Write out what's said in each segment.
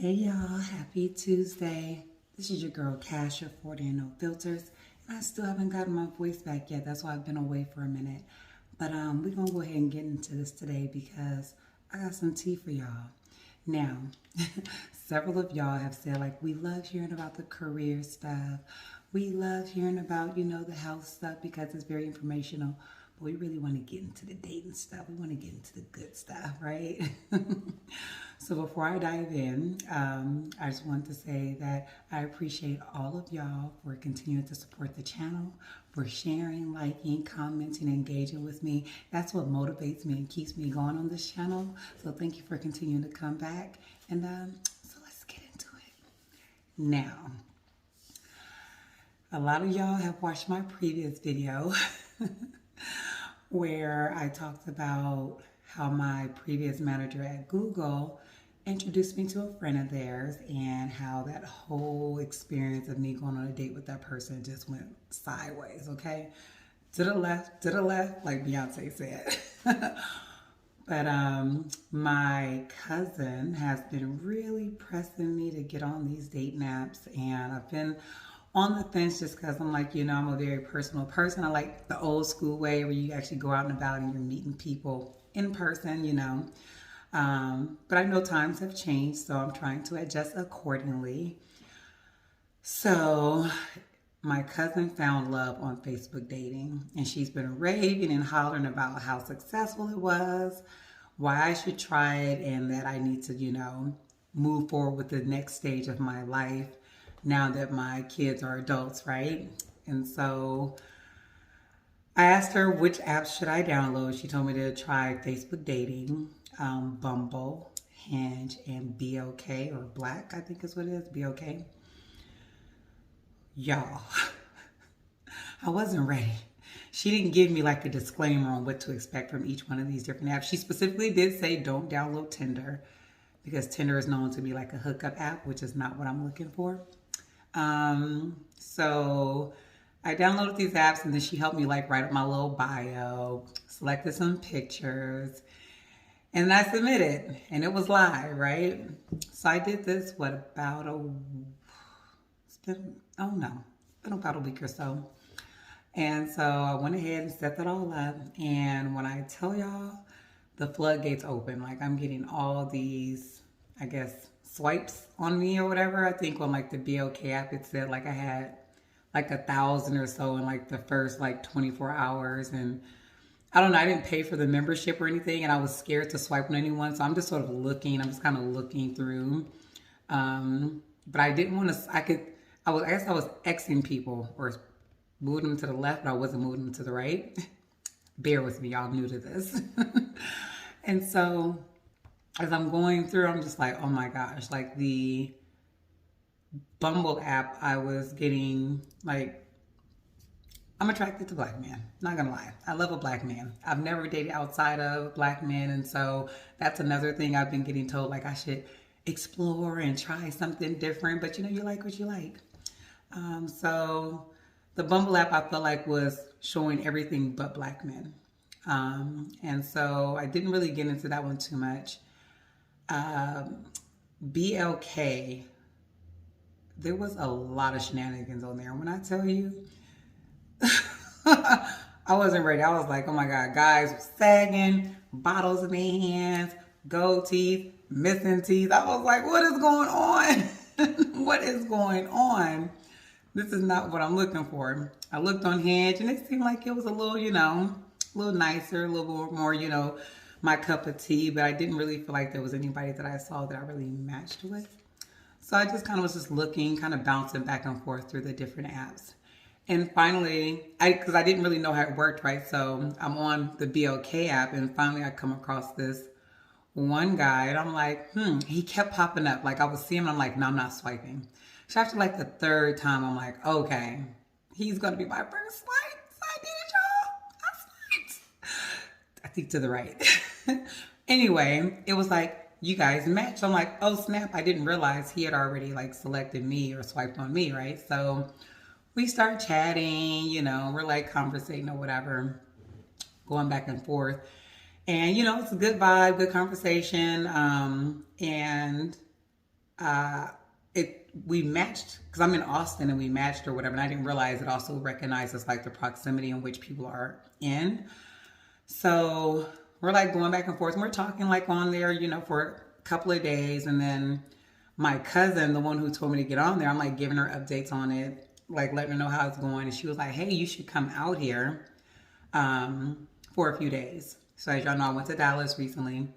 Hey y'all, happy Tuesday. This is your girl Cash of 40 and No Filters. And I still haven't gotten my voice back yet. That's why I've been away for a minute. But we're gonna go ahead and get into this today because I got some tea for y'all. Now, several of y'all have said like we love hearing about the career stuff. We love hearing about, the health stuff because it's very informational. But we really want to get into the dating stuff. We want to get into the good stuff, right? So before I dive in, I just want to say that I appreciate all of y'all for continuing to support the channel, for sharing, liking, commenting, engaging with me. That's what motivates me and keeps me going on this channel. So thank you for continuing to come back. And so let's get into it. Now, a lot of y'all have watched my previous video where I talked about how my previous manager at Google introduced me to a friend of theirs and how that whole experience of me going on a date with that person just went sideways, okay? To the left, like Beyonce said. But my cousin has been really pressing me to get on these dating apps, and I've been on the fence just because I'm like, I'm a very personal person. I like the old school way where you actually go out and about and you're meeting people in person, But I know times have changed, so I'm trying to adjust accordingly. So my cousin found love on Facebook dating, and she's been raving and hollering about how successful it was, why I should try it, and that I need to, move forward with the next stage of my life now that my kids are adults, right? And so I asked her which apps should I download. She told me to try Facebook dating, Bumble, Hinge, and BOK, or Black, I think is what it is, BOK. Y'all, I wasn't ready. She didn't give me like a disclaimer on what to expect from each one of these different apps. She specifically did say don't download Tinder because Tinder is known to be like a hookup app, which is not what I'm looking for. So I downloaded these apps, and then she helped me like write up my little bio, selected some pictures, and I submitted, and it was live, right? So I did this, it's been about a week or so. And so I went ahead and set that all up. And when I tell y'all, the floodgates open. Like I'm getting all these, I guess, swipes on me or whatever. I think on like the BOK app, it said like I had like 1,000 or so in like the first like 24 hours. And I don't know, I didn't pay for the membership or anything, and I was scared to swipe on anyone. So I'm just sort of looking, I'm just kind of looking through. But I didn't want to, I guess I was Xing people or moving them to the left, but I wasn't moving them to the right. Bear with me, y'all new to this. And so as I'm going through, I'm just like, oh my gosh, like the Bumble app, I was getting like, I'm attracted to black men, not gonna lie. I love a black man. I've never dated outside of black men, and so that's another thing I've been getting told, like I should explore and try something different, but you like what you like. So the Bumble app I felt like was showing everything but black men. And so I didn't really get into that one too much. BLK, there was a lot of shenanigans on there. When I tell you, I wasn't ready. I was like, oh my God, guys were sagging, bottles in their hands, gold teeth, missing teeth. I was like, what is going on? What is going on? This is not what I'm looking for. I looked on Hinge and it seemed like it was a little, a little nicer, a little more, my cup of tea, but I didn't really feel like there was anybody that I saw that I really matched with. So I just kind of was just looking, kind of bouncing back and forth through the different apps. And finally, because I didn't really know how it worked, right? So I'm on the BLK app, and finally I come across this one guy, and I'm like, he kept popping up. Like I was seeing him, and I'm like, no, I'm not swiping. So after like the third time, I'm like, okay, he's gonna be my first swipe. So I did it, y'all. I swiped. I think to the right. Anyway, it was like, you guys matched. I'm like, oh snap, I didn't realize he had already like selected me or swiped on me, right? So we start chatting, we're like conversating or whatever, going back and forth. And, it's a good vibe, good conversation. And uh, we matched because I'm in Austin and we matched or whatever. And I didn't realize it also recognizes like the proximity in which people are in. So we're like going back and forth. And we're talking like on there, for a couple of days. And then my cousin, the one who told me to get on there, I'm like giving her updates on it, like letting her know how it's going. And she was like, hey, you should come out here for a few days. So as y'all know, I went to Dallas recently.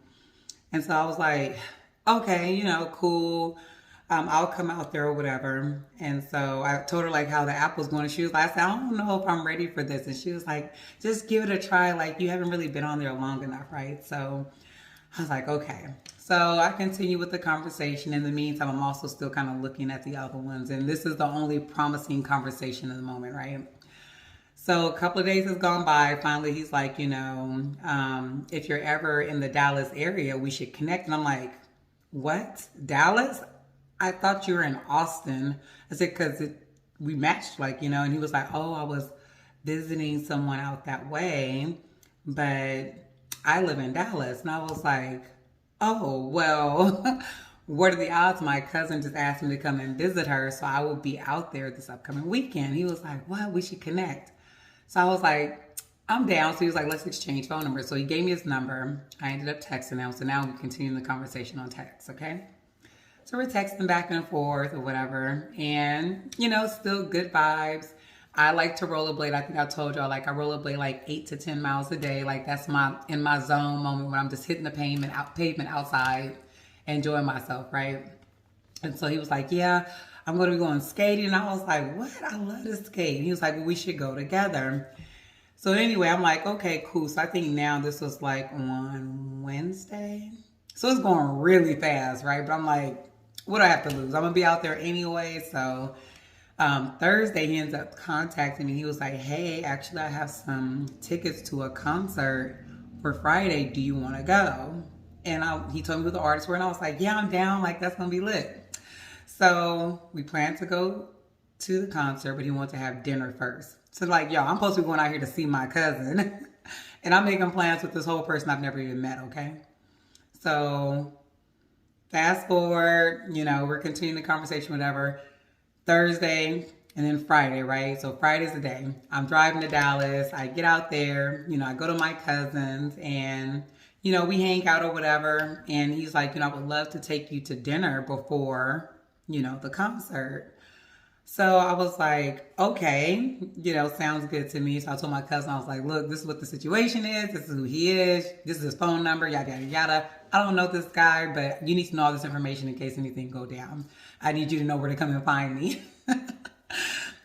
And so I was like, okay, cool. I'll come out there or whatever. And so I told her like how the app was going. And she was like, I said, I don't know if I'm ready for this. And she was like, just give it a try. Like you haven't really been on there long enough, right? So I was like, okay. So I continue with the conversation. In the meantime, I'm also still kind of looking at the other ones. And this is the only promising conversation at the moment, right? So a couple of days has gone by. Finally, he's like, if you're ever in the Dallas area, we should connect. And I'm like, what? Dallas? I thought you were in Austin. I said, because we matched, and he was like, oh, I was visiting someone out that way, but I live in Dallas. And I was like, oh, well, what are the odds? My cousin just asked me to come and visit her, so I will be out there this upcoming weekend. He was like, what? We should connect. So I was like, I'm down. So he was like, let's exchange phone numbers. So he gave me his number. I ended up texting him. So now we continue the conversation on text, okay? So we're texting back and forth or whatever. And, still good vibes. I like to rollerblade. I think I told y'all, like I rollerblade like 8 to 10 miles a day. Like that's in my zone moment when I'm just hitting the pavement outside, enjoying myself, right? And so he was like, yeah, I'm going to be going skating. And I was like, what? I love to skate. And he was like, well, we should go together. So anyway, I'm like, okay, cool. So I think now this was like on Wednesday. So it's going really fast, right? But I'm like, what do I have to lose? I'm going to be out there anyway. So Thursday, he ends up contacting me. He was like, hey, actually, I have some tickets to a concert for Friday. Do you want to go? And he told me who the artists were. And I was like, yeah, I'm down. Like, that's going to be lit. So we planned to go to the concert, but he wanted to have dinner first. So like, yo, I'm supposed to be going out here to see my cousin. And I'm making plans with this whole person I've never even met, okay? So fast forward, we're continuing the conversation, whatever. Thursday and then Friday, right? So Friday's the day. I'm driving to Dallas. I get out there, I go to my cousin's and, we hang out or whatever. And he's like, I would love to take you to dinner before, the concert. So I was like, okay, sounds good to me. So I told my cousin, I was like, look, this is what the situation is. This is who he is. This is his phone number, yada, yada, yada. I don't know this guy, but you need to know all this information in case anything go down. I need you to know where to come and find me.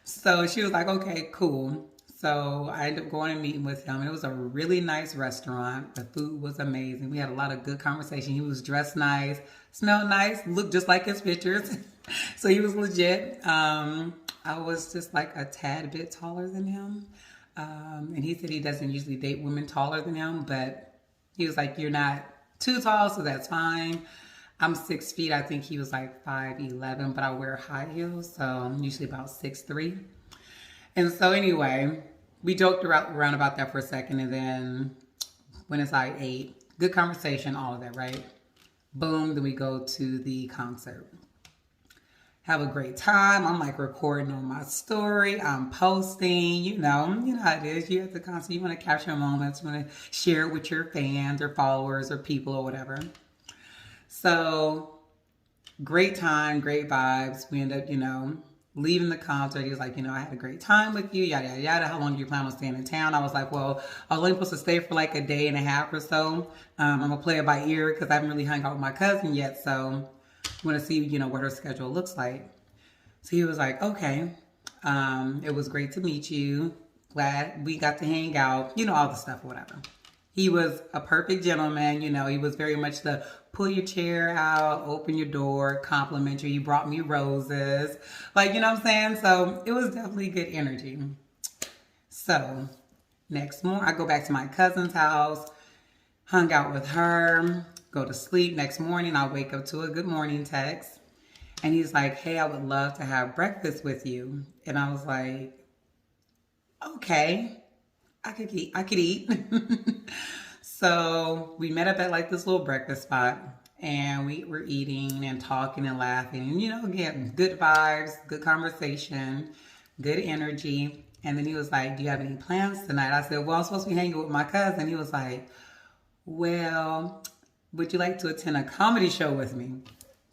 So she was like, okay, cool. So I ended up going and meeting with him. And it was a really nice restaurant. The food was amazing. We had a lot of good conversation. He was dressed nice, smelled nice, looked just like his pictures. So he was legit. I was just like a tad bit taller than him. And he said he doesn't usually date women taller than him, but he was like, you're not too tall, so that's fine. I'm 6 feet. I think he was like 5'11", but I wear high heels, so I'm usually about 6'3". And so anyway, we joked around about that for a second, and then when it's like 8, good conversation, all of that, right? Boom, then we go to the concert. Have a great time. I'm like recording on my story. I'm posting, you know how it is. You're at the concert. You want to capture moments. You want to share it with your fans or followers or people or whatever. So great time, great vibes. We end up, leaving the concert. He was like, I had a great time with you, yada, yada, yada. How long do you plan on staying in town? I was like, well, I was only supposed to stay for like a day and a half or so. I'm going to play it by ear because I haven't really hung out with my cousin yet. So I want to see, what her schedule looks like. So he was like, okay, it was great to meet you. Glad we got to hang out, all the stuff, whatever. He was a perfect gentleman, he was very much the pull your chair out, open your door, compliment you. He brought me roses, like, what I'm saying? So it was definitely good energy. So next morning, I go back to my cousin's house, hung out with her, go to sleep. Next morning, I wake up to a good morning text. And he's like, hey, I would love to have breakfast with you. And I was like, okay, I could eat. So we met up at like this little breakfast spot. And we were eating and talking and laughing. And, again, good vibes, good conversation, good energy. And then he was like, do you have any plans tonight? I said, well, I'm supposed to be hanging with my cousin. He was like, well, would you like to attend a comedy show with me?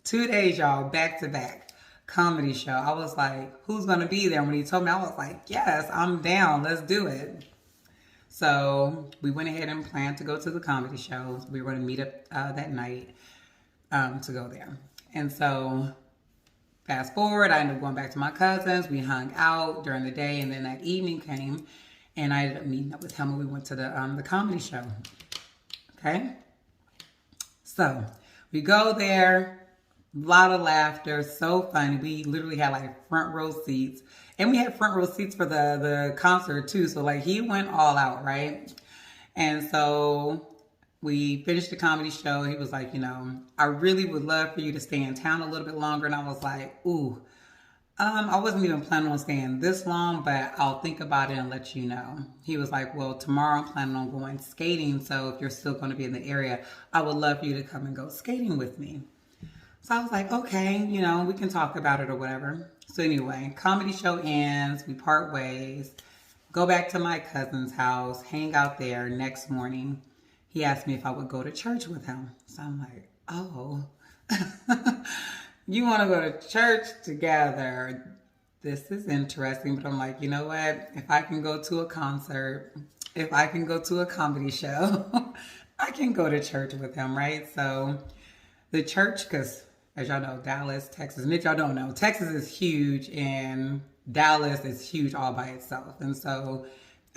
2 days, y'all, back to back. Comedy show. I was like, who's going to be there? When he told me, I was like, yes, I'm down. Let's do it. So we went ahead and planned to go to the comedy show. We were going to meet up that night to go there. And so fast forward, I ended up going back to my cousins. We hung out during the day, and then that evening came, and I ended up meeting up with him, and we went to the comedy show. Okay? So we go there. A lot of laughter, so funny. We literally had like front row seats, and we had front row seats for the concert too. So like he went all out, right? And so we finished the comedy show. He was like, I really would love for you to stay in town a little bit longer. And I was like, ooh, I wasn't even planning on staying this long, but I'll think about it and let you know. He was like, well, tomorrow I'm planning on going skating. So if you're still going to be in the area, I would love for you to come and go skating with me. So I was like, okay, we can talk about it or whatever. So anyway, comedy show ends, we part ways, go back to my cousin's house, hang out there. Next morning, he asked me if I would go to church with him. So I'm like, oh, you want to go to church together? This is interesting. But I'm like, you know what? If I can go to a concert, if I can go to a comedy show, I can go to church with him, right? So the church, because as y'all know, Dallas, Texas, and if y'all don't know, Texas is huge and Dallas is huge all by itself. And so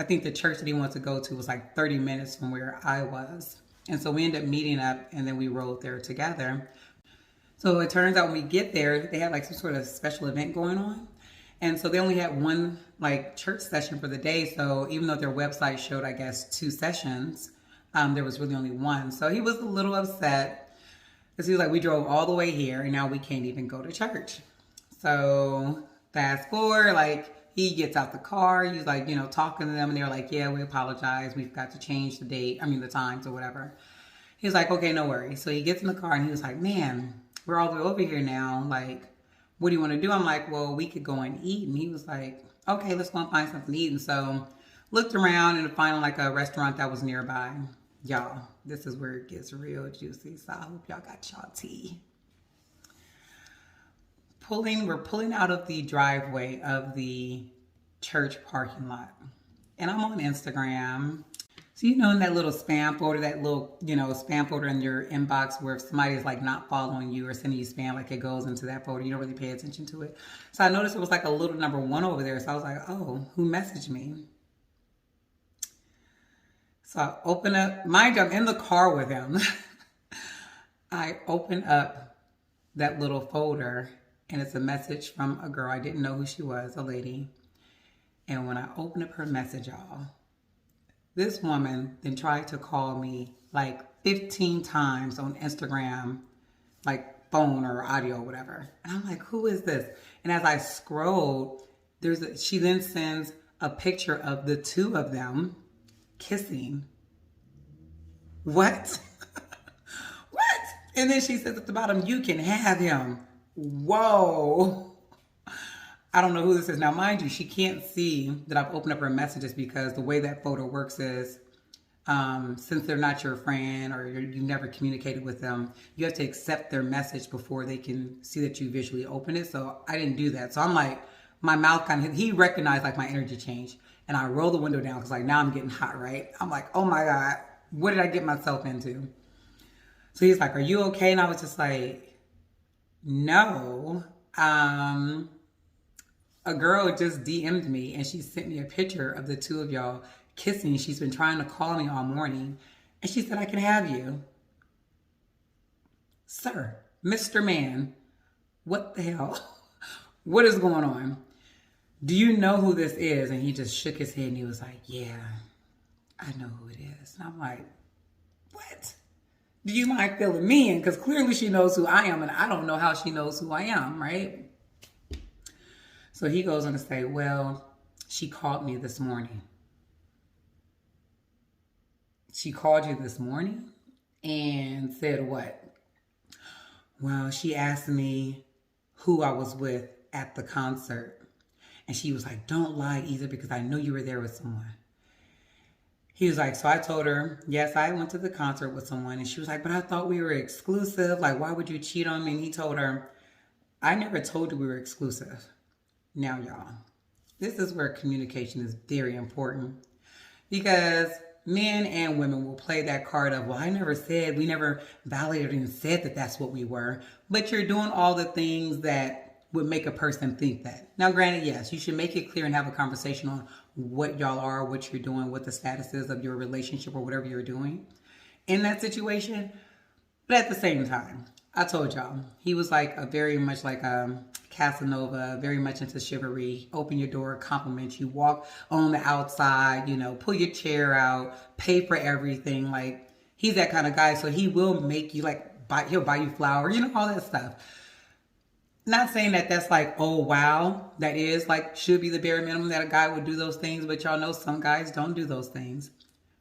I think the church that he wanted to go to was like 30 minutes from where I was. And so we ended up meeting up, and then we rode there together. So it turns out when we get there, they had like some sort of special event going on. And so they only had one like church session for the day. So even though their website showed, I guess, 2 sessions, there was really only one. So he was a little upset. Because he was like, we drove all the way here, and now we can't even go to church. So fast forward, like he gets out the car. He's like, talking to them, and they're like, yeah, we apologize. We've got to change the times or whatever. He's like, okay, no worries. So he gets in the car, and he was like, man, we're all the way over here now. Like, what do you want to do? I'm like, well, we could go and eat. And he was like, okay, let's go and find something to eat. And so looked around and found like a restaurant that was nearby. Y'all, this is where it gets real juicy, so I hope y'all got y'all tea. We're pulling out of the driveway of the church parking lot. And I'm on Instagram. So in that little spam folder, spam folder in your inbox where if somebody's like not following you or sending you spam, like it goes into that folder. You don't really pay attention to it. So I noticed it was like a little number 1 over there. So I was like, oh, who messaged me? So I open up, mind you, I'm in the car with him. I open up that little folder, and it's a message from a girl. I didn't know who she was, a lady. And when I open up her message, y'all, this woman then tried to call me like 15 times on Instagram, like phone or audio or whatever. And I'm like, who is this? And as I scrolled, she then sends a picture of the 2 of them kissing. What? What? And then she says at the bottom, you can have him. Whoa. I don't know who this is. Now, mind you, she can't see that I've opened up her messages because the way that photo works is since they're not your friend or you never communicated with them, you have to accept their message before they can see that you visually open it. So I didn't do that. So I'm like, my mouth he recognized like my energy change. And I roll the window down because like now I'm getting hot, right? I'm like, oh my God, what did I get myself into? So he's like, are you okay? And I was just like, no. A girl just DM'd me and she sent me a picture of the 2 of y'all kissing. She's been trying to call me all morning. And she said, I can have you. Sir, Mr. Man, what the hell? What is going on? Do you know who this is? And he just shook his head and he was like, yeah, I know who it is. And I'm like, what? Do you mind filling me in? Because clearly she knows who I am and I don't know how she knows who I am, right? So he goes on to say, well, she called me this morning. She called you this morning and said what? Well, she asked me who I was with at the concert. And she was like, don't lie either because I know you were there with someone. He was like, so I told her, yes, I went to the concert with someone. And she was like, but I thought we were exclusive. Like, why would you cheat on me? And he told her, I never told you we were exclusive. Now, y'all, this is where communication is very important because men and women will play that card of, well, I never said, we never validated and said that that's what we were. But you're doing all the things that would make a person think that. Now, granted, yes, you should make it clear and have a conversation on what y'all are, what you're doing, what the status is of your relationship or whatever you're doing in that situation. But at the same time, I told y'all, he was like a very much like a Casanova, very much into chivalry. Open your door, compliment you, walk on the outside, you know, pull your chair out, pay for everything. Like, he's that kind of guy. So he will make you like, he'll buy you flowers, you know, all that stuff. Not saying that that's like, oh, wow, that is like, should be the bare minimum that a guy would do those things. But y'all know some guys don't do those things.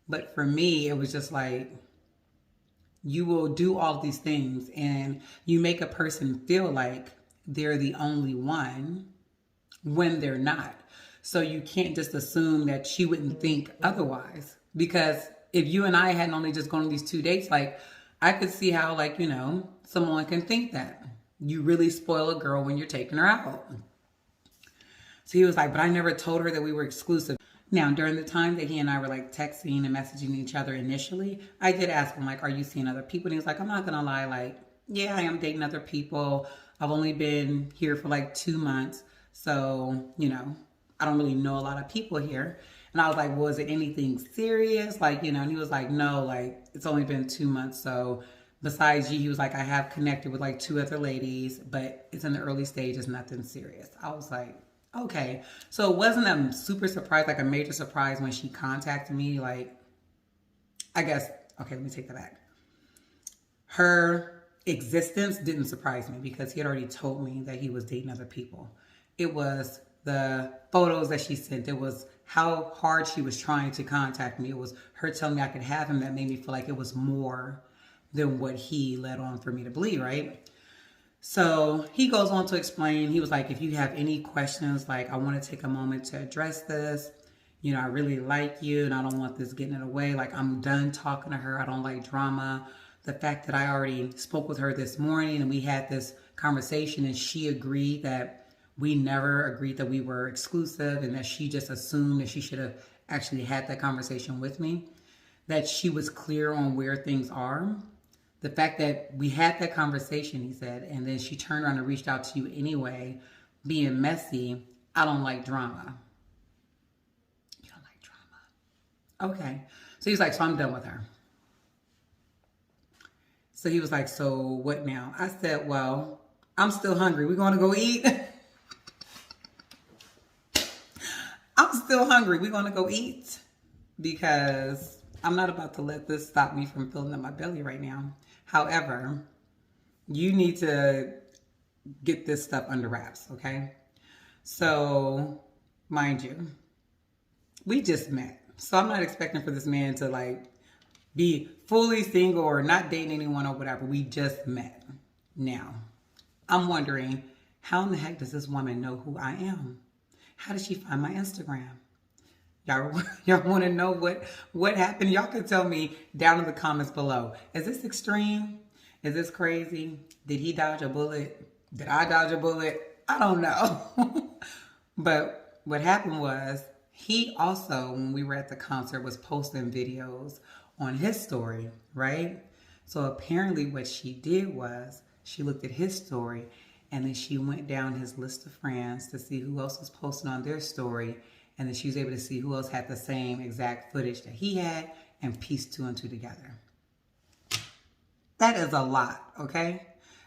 But for me, it was just like, you will do all these things and you make a person feel like they're the only one when they're not. So you can't just assume that she wouldn't think otherwise. Because if you and I hadn't only just gone on these 2 dates, like, I could see how, like, you know, someone can think that. You really spoil a girl when you're taking her out. So he was like, but I never told her that we were exclusive. Now, during the time that he and I were like texting and messaging each other initially, I did ask him, like, are you seeing other people? And he was like, I'm not going to lie. Like, yeah, I am dating other people. I've only been here for like 2 months. So, you know, I don't really know a lot of people here. And I was like, well, is it anything serious? Like, you know, and he was like, no, like, it's only been 2 months. So besides you, he was like, I have connected with like 2 other ladies, but it's in the early stages, nothing serious. I was like, okay. So it wasn't a super surprise, like a major surprise when she contacted me. Like, I guess, okay, let me take that back. Her existence didn't surprise me because he had already told me that he was dating other people. It was the photos that she sent. It was how hard she was trying to contact me. It was her telling me I could have him that made me feel like it was more than what he led on for me to believe, right? So he goes on to explain, he was like, if you have any questions, like, I want to take a moment to address this. You know, I really like you and I don't want this getting in the way. Like, I'm done talking to her. I don't like drama. The fact that I already spoke with her this morning and we had this conversation and she agreed that we never agreed that we were exclusive and that she just assumed that she should have actually had that conversation with me, that she was clear on where things are. The fact that we had that conversation, he said, and then she turned around and reached out to you anyway, being messy. I don't like drama. You don't like drama? Okay. So he's like, so I'm done with her. So he was like, so what now? I said, well, I'm still hungry. We going to go eat? I'm still hungry. We going to go eat? Because I'm not about to let this stop me from filling up my belly right now. However, you need to get this stuff under wraps, okay? So, mind you, we just met. So I'm not expecting for this man to like be fully single or not dating anyone or whatever. We just met. Now, I'm wondering, how in the heck does this woman know who I am? How did she find my Instagram? Y'all want to know what happened? Y'all can tell me down in the comments below. Is this extreme? Is this crazy? Did he dodge a bullet? Did I dodge a bullet? I don't know. But what happened was he also, when we were at the concert, was posting videos on his story, right? So apparently what she did was she looked at his story and then she went down his list of friends to see who else was posting on their story. And then she was able to see who else had the same exact footage that he had and pieced 2 and 2 together. That is a lot, okay?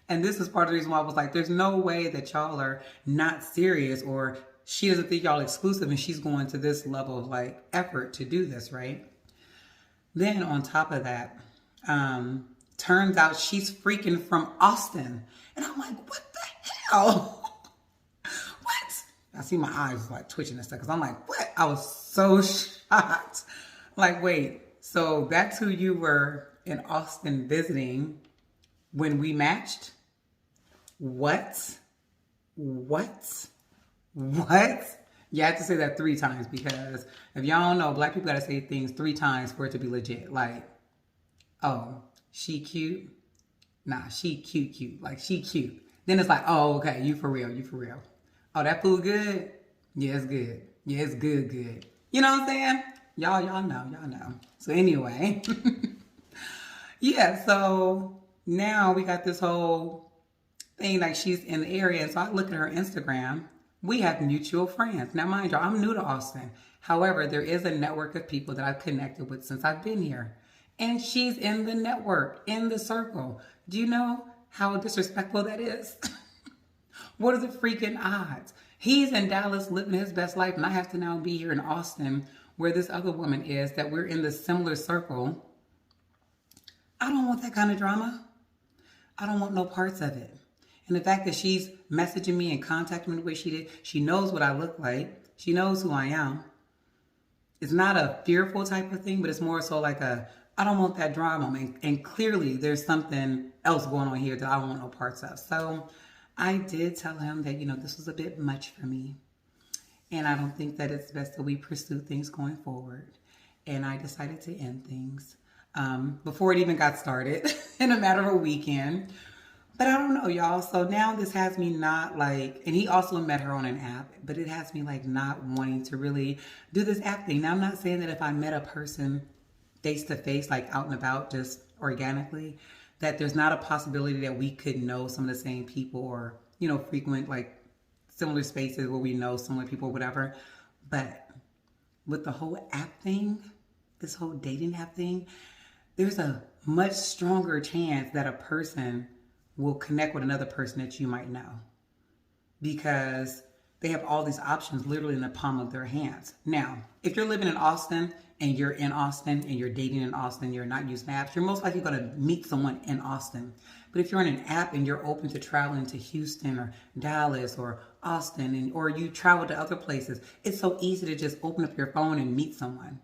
And this is part of the reason why I was like, there's no way that y'all are not serious or she doesn't think y'all exclusive and she's going to this level of like effort to do this, right? Then on top of that, turns out she's freaking from Austin. And I'm like, what the hell? I see my eyes like twitching and stuff because I'm like, what? I was so shocked. Like, wait, so that's who you were in Austin visiting when we matched? What? What? What? You have to say that 3 times because if y'all don't know, black people gotta say things 3 times for it to be legit. Like, oh, she cute? Nah, she cute. Like, she cute. Then it's like, oh, okay, you for real. Oh, that food good? Yeah, it's good. Yeah, it's good. You know what I'm saying? Y'all know. So anyway, yeah, so now we got this whole thing like she's in the area. And so I look at her Instagram. We have mutual friends. Now, mind you, I'm new to Austin. However, there is a network of people that I've connected with since I've been here. And she's in the network, in the circle. Do you know how disrespectful that is? What are the freaking odds? He's in Dallas living his best life, and I have to now be here in Austin where this other woman is, that we're in the similar circle. I don't want that kind of drama. I don't want no parts of it. And the fact that she's messaging me and contacting me the way she did, she knows what I look like. She knows who I am. It's not a fearful type of thing, but it's more so like I don't want that drama. And clearly there's something else going on here that I don't want no parts of. So I did tell him that, this was a bit much for me. And I don't think that it's best that we pursue things going forward. And I decided to end things before it even got started in a matter of a weekend. But I don't know, y'all. So now this has me not like, and he also met her on an app, but it has me like not wanting to really do this app thing. Now, I'm not saying that if I met a person face to face, like out and about, just organically, that there's not a possibility that we could know some of the same people or, frequent like similar spaces where we know similar people, whatever. But with the whole app thing, this whole dating app thing, there's a much stronger chance that a person will connect with another person that you might know because they have all these options literally in the palm of their hands. Now, if you're living in Austin and you're in Austin and you're dating in Austin, you're not using apps, you're most likely going to meet someone in Austin. But if you're in an app and you're open to traveling to Houston or Dallas or Austin or you travel to other places, it's so easy to just open up your phone and meet someone.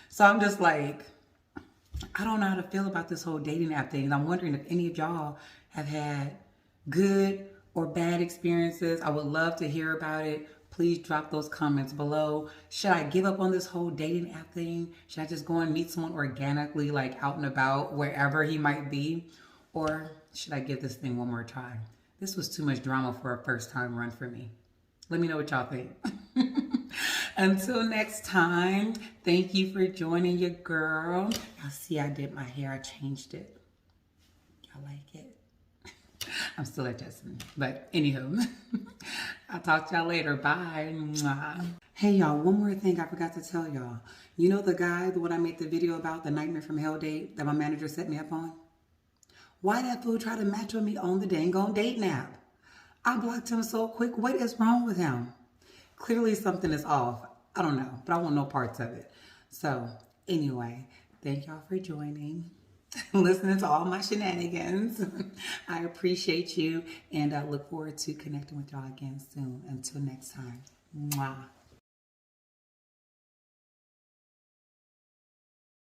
So I'm just like, I don't know how to feel about this whole dating app thing. And I'm wondering if any of y'all have had good or bad experiences. I would love to hear about it. Please drop those comments below. Should I give up on this whole dating app thing? Should I just go and meet someone organically, like out and about, wherever he might be? Or should I give this thing one more try? This was too much drama for a first time run for me. Let me know what y'all think. Until next time, thank you for joining your girl. Y'all see I did my hair. I changed it. Y'all like it? I'm still adjusting. But anywho, I'll talk to y'all later. Bye. Mwah. Hey y'all, one more thing I forgot to tell y'all. You know the guy, the one I made the video about, the Nightmare from Hell date that my manager set me up on? Why that fool try to match with me on the dang on dating app? I blocked him so quick. What is wrong with him? Clearly something is off. I don't know, but I want no parts of it. So anyway, thank y'all for joining, listening to all my shenanigans. I appreciate you, and I look forward to connecting with y'all again soon. Until next time. Mwah.